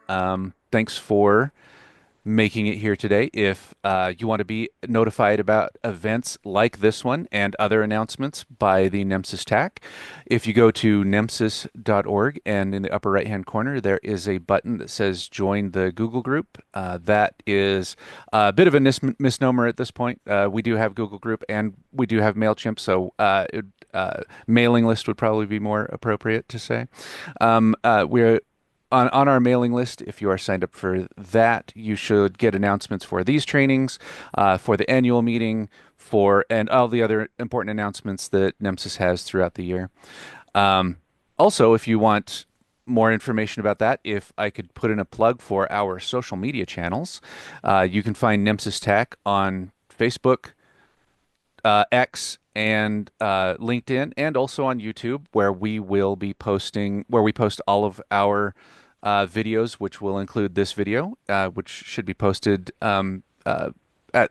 Thanks for making it here today. If you want to be notified about events like this one and other announcements by the NEMSIS TAC, if you go to nemsis.org and in the upper right-hand corner, there is a button that says Join the Google Group. That is a bit of a misnomer at this point. We do have Google Group and we do have MailChimp, so mailing list would probably be more appropriate to say. We're on our mailing list. If you are signed up for that, you should get announcements for these trainings, for the annual meeting, for and all the other important announcements that NEMSIS has throughout the year. Um, Also, if you want more information about that, if I could put in a plug for our social media channels, you can find NEMSIS TAC on Facebook, X, and LinkedIn, and also on YouTube, where we will be posting, where we post all of our videos, which will include this video, which should be posted at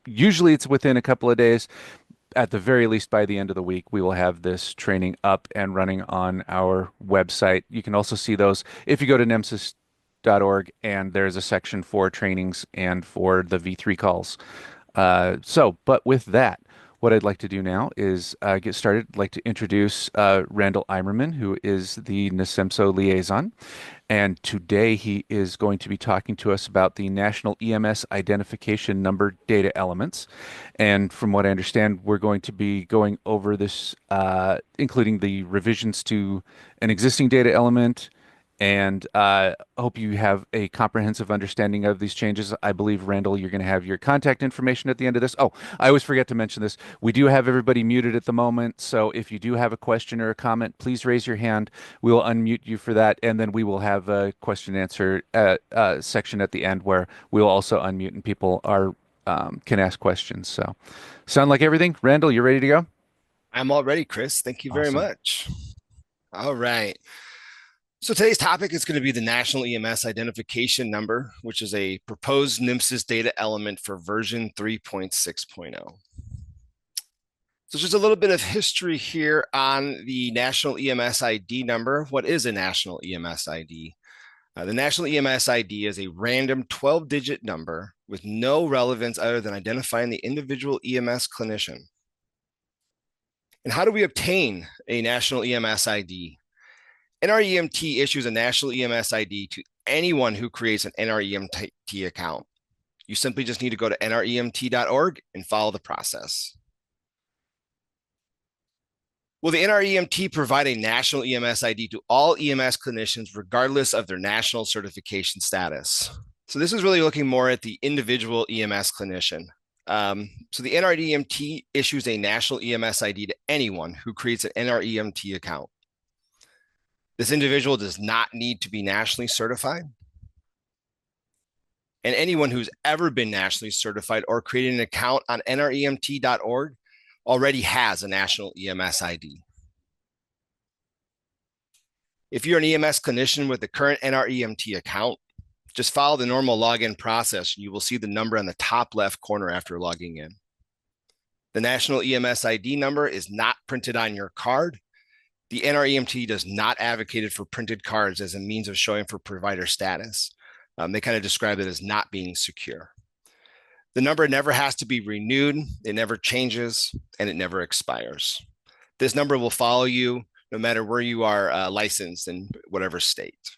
usually it's within a couple of days. At the very least, by the end of the week, we will have this training up and running on our website. You can also see those if you go to nemsis.org, and there's a section for trainings and for the V3 calls. But with that, what I'd like to do now is get started. I'd like to introduce Randall Eimerman, who is the NSEMSO liaison. And today he is going to be talking to us about the National EMS Identification Number data elements. And from what I understand, we're going to be going over this, including the revisions to an existing data element, and hope you have a comprehensive understanding of these changes. I believe, Randall, you're going to have your contact information at the end of this. Oh, I always forget to mention this. We do have everybody muted at the moment, so if you do have a question or a comment, please raise your hand. We will unmute you for that, and then we will have a question and answer section at the end where we will also unmute and people are can ask questions. So, sound like everything? Randall, you ready to go? I'm all ready, Chris. Thank you very Awesome. much. All right. So today's topic is going to be the National EMS Identification Number, which is a proposed NEMSIS data element for version 3.6.0. So just a little bit of history here on the National EMS ID number. What is a National EMS ID? The National EMS ID is a random 12-digit number with no relevance other than identifying the individual EMS clinician. And how do we obtain a National EMS ID? NREMT issues a National EMS ID to anyone who creates an NREMT account. You simply just need to go to nremt.org and follow the process. Will the NREMT provide a National EMS ID to all EMS clinicians regardless of their national certification status? So this is really looking more at the individual EMS clinician. So the NREMT issues a National EMS ID to anyone who creates an NREMT account. This individual does not need to be nationally certified. And anyone who's ever been nationally certified or created an account on nremt.org already has a National EMS ID. If you're an EMS clinician with a current NREMT account, just follow the normal login process and you will see the number on the top left corner after logging in. The National EMS ID number is not printed on your card. The NREMT does not advocate for printed cards as a means of showing for provider status. They kind of describe it as not being secure. The number never has to be renewed, it never changes, and it never expires. This number will follow you no matter where you are licensed in whatever state.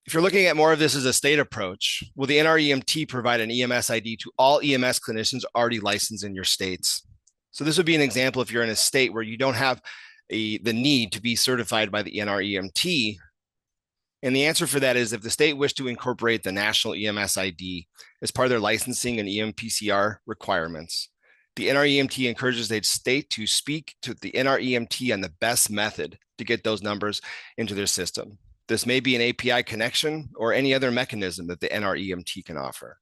If you're looking at more of this as a state approach, will the NREMT provide an EMS ID to all EMS clinicians already licensed in your states? So this would be an example if you're in a state where you don't have the need to be certified by the NREMT. And the answer for that is if the state wished to incorporate the National EMS ID as part of their licensing and EMPCR requirements, the NREMT encourages the state to speak to the NREMT on the best method to get those numbers into their system. This may be an API connection or any other mechanism that the NREMT can offer.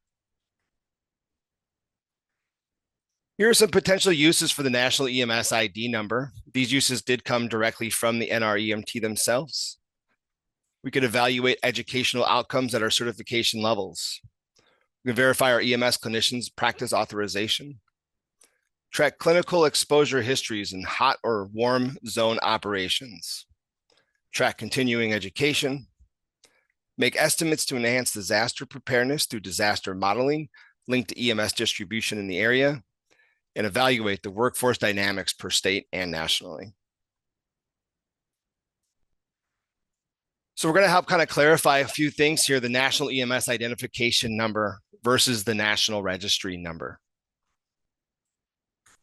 Here are some potential uses for the National EMS ID number. These uses did come directly from the NREMT themselves. We could evaluate educational outcomes at our certification levels. We can verify our EMS clinicians' practice authorization. Track clinical exposure histories in hot or warm zone operations. Track continuing education make estimates to enhance disaster preparedness through disaster modeling, linked to EMS distribution in the area, and evaluate the workforce dynamics per state and nationally. So we're going to help kind of clarify a few things here, the National EMS Identification Number versus the National Registry Number.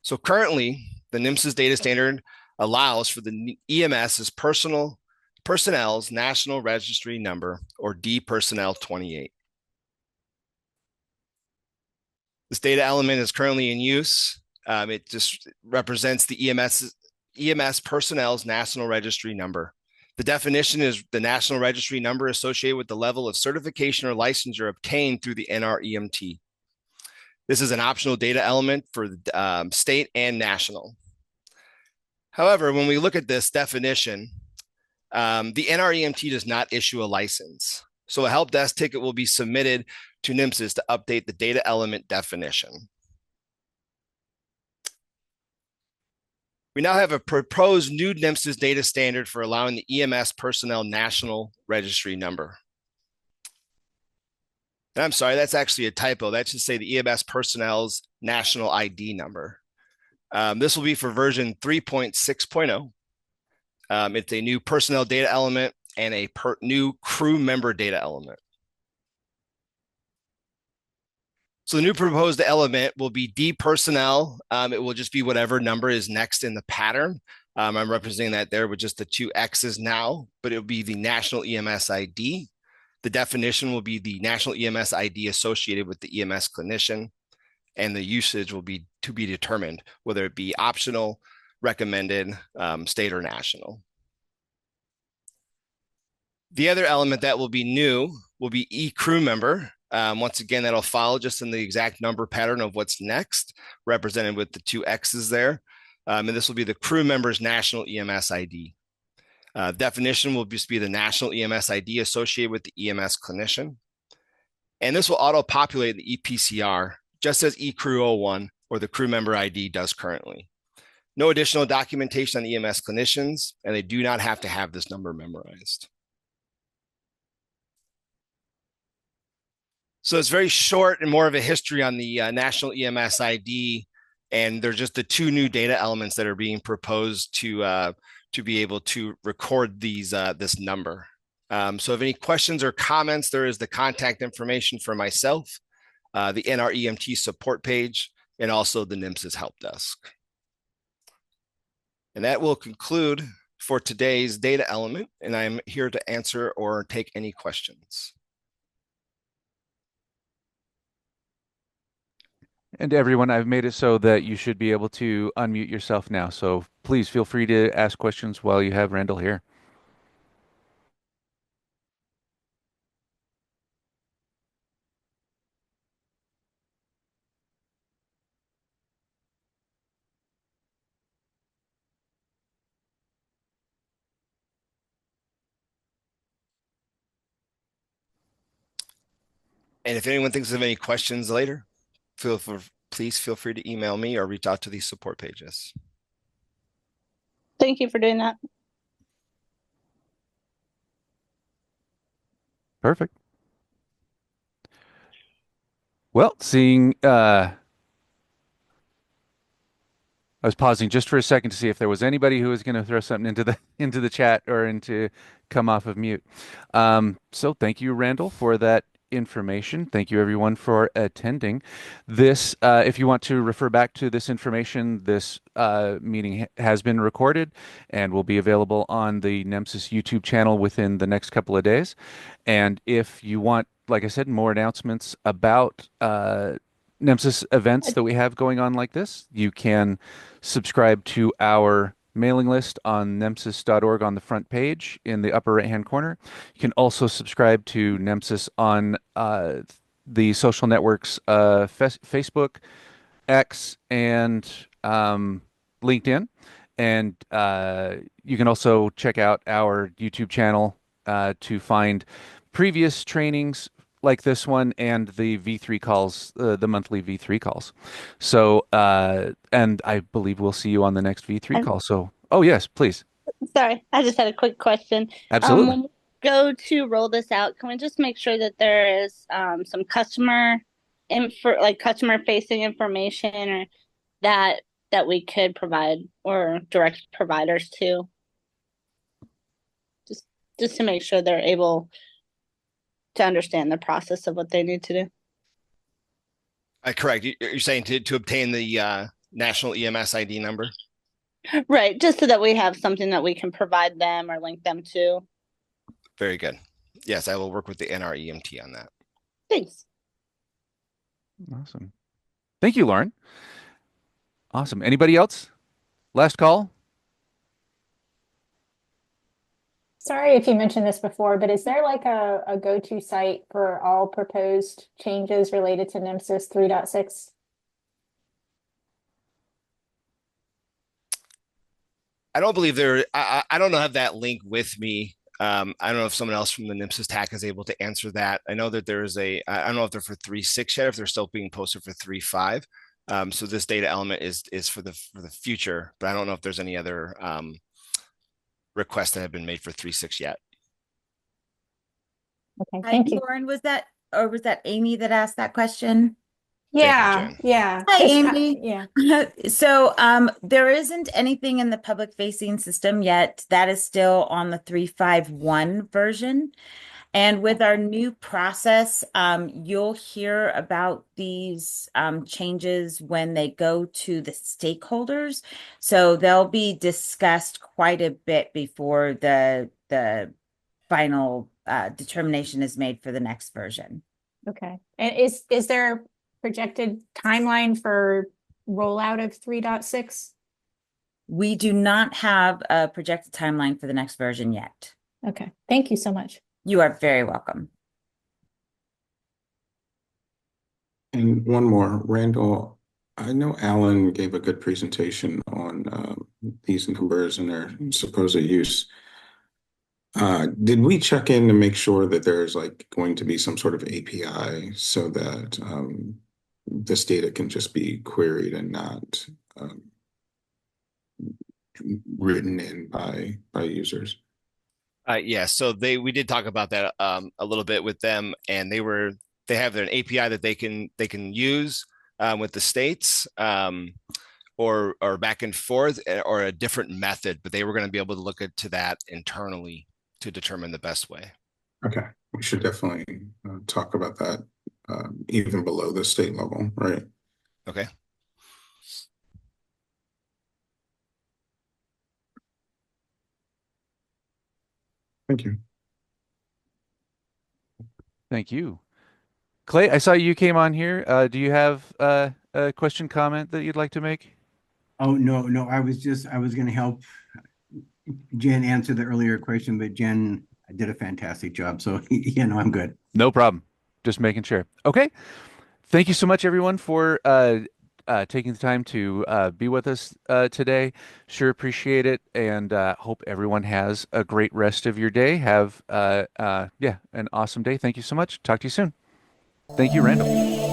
So currently, the NEMSIS data standard allows for the EMS's personnel's National Registry Number, or D Personnel 28. This data element is currently in use. It just represents the EMS personnel's National Registry Number. The definition is the National Registry Number associated with the level of certification or licensure obtained through the NREMT. This is an optional data element for state and national. However, when we look at this definition, the NREMT does not issue a license. So a help desk ticket will be submitted to NEMSIS to update the data element definition. We now have a proposed new NEMSIS data standard for allowing the EMS personnel National Registry Number. And I'm sorry, that's actually a typo. That should say the EMS personnel's National ID Number. This will be for version 3.6.0. It's a new personnel data element and a new crew member data element. So the new proposed element will be D personnel. It will just be whatever number is next in the pattern. I'm representing that there with just the two X's now, but it'll be the National EMS ID. The definition will be the National EMS ID associated with the EMS clinician, and the usage will be to be determined, whether it be optional, recommended, state or national. The other element that will be new will be E-crew member. Once again, that'll follow just in the exact number pattern of what's next, represented with the two X's there. And this will be the crew member's National EMS ID. Definition will just be the National EMS ID associated with the EMS clinician. And this will auto-populate the EPCR, just as eCrew 01 or the crew member ID does currently. No additional documentation on EMS clinicians, and they do not have to have this number memorized. So it's very short and more of a history on the National EMS ID, and they're just the two new data elements that are being proposed to be able to record these this number. So if any questions or comments, there is the contact information for myself, the NREMT support page, and also the NEMSIS help desk. And that will conclude for today's data element, and I'm here to answer or take any questions. And everyone, I've made it so that you should be able to unmute yourself now. So please feel free to ask questions while you have Randall here. And if anyone thinks of any questions later, please feel free to email me or reach out to these support pages. Thank you for doing that. Perfect. Well, I was pausing just for a second to see if there was anybody who was going to throw something into the chat or into come off of mute. So thank you, Randall, for that information. Thank you, everyone, for attending. This, if you want to refer back to this information, this meeting has been recorded and will be available on the NEMSIS YouTube channel within the next couple of days. And if you want, like I said, more announcements about NEMSIS events that we have going on like this, you can subscribe to our mailing list on nemsis.org on the front page in the upper right-hand corner. You can also subscribe to NEMSIS on the social networks, Facebook, X, and LinkedIn. And you can also check out our YouTube channel to find previous trainings like this one and the V3 calls, the monthly V3 calls. So, and I believe we'll see you on the next V3 call. So, oh yes, please. Sorry, I just had a quick question. Absolutely. go to roll this out, can we just make sure that there is some customer facing information or that we could provide or direct providers to, just just to make sure they're able to understand the process of what they need to do. Correct. You're saying to obtain the National EMS ID number? Right, just so that we have something that we can provide them or link them to. Very good. Yes, I will work with the NREMT on that. Thanks. Awesome. Thank you, Lauren. Awesome. Anybody else? Last call? Sorry if you mentioned this before, but is there like a go-to site for all proposed changes related to NEMSIS 3.6? I don't believe I don't have that link with me. I don't know if someone else from the NEMSIS TAC is able to answer that. I know that there's I don't know if they're for 3.6 yet, if they're still being posted for 3.5. So this data element is for the future, but I don't know if there's any other requests that have been made for 3.6 yet. Okay, thank you. Lauren, was that Amy that asked that question? Yeah, yeah. Hi, Amy. Yeah. So there isn't anything in the public facing system yet. That is still on the 3.5.1 version. And with our new process, you'll hear about these changes when they go to the stakeholders. So they'll be discussed quite a bit before the final determination is made for the next version. Okay. And is there a projected timeline for rollout of 3.6? We do not have a projected timeline for the next version yet. Okay. Thank you so much. You are very welcome. And one more, Randall, I know Alan gave a good presentation on these numbers and their supposed use. Did we check in to make sure that there's like going to be some sort of API so that this data can just be queried and not written in by users? Yeah, so we did talk about that a little bit with them, and they have an API that they can use with the states, or back and forth, or a different method, but they were going to be able to look into that internally to determine the best way. Okay, we should definitely talk about that even below the state level, right? Okay. Thank you. Thank you. Clay, I saw you came on here. Do you have a question, comment that you'd like to make? Oh, no, I was going to help Jen answer the earlier question, but Jen did a fantastic job. So, I'm good. No problem. Just making sure. Okay. Thank you so much, everyone, for taking the time to be with us today. Sure appreciate it, and hope everyone has a great rest of your day. Have an awesome day. Thank you so much. Talk to you soon. Thank you, Randall.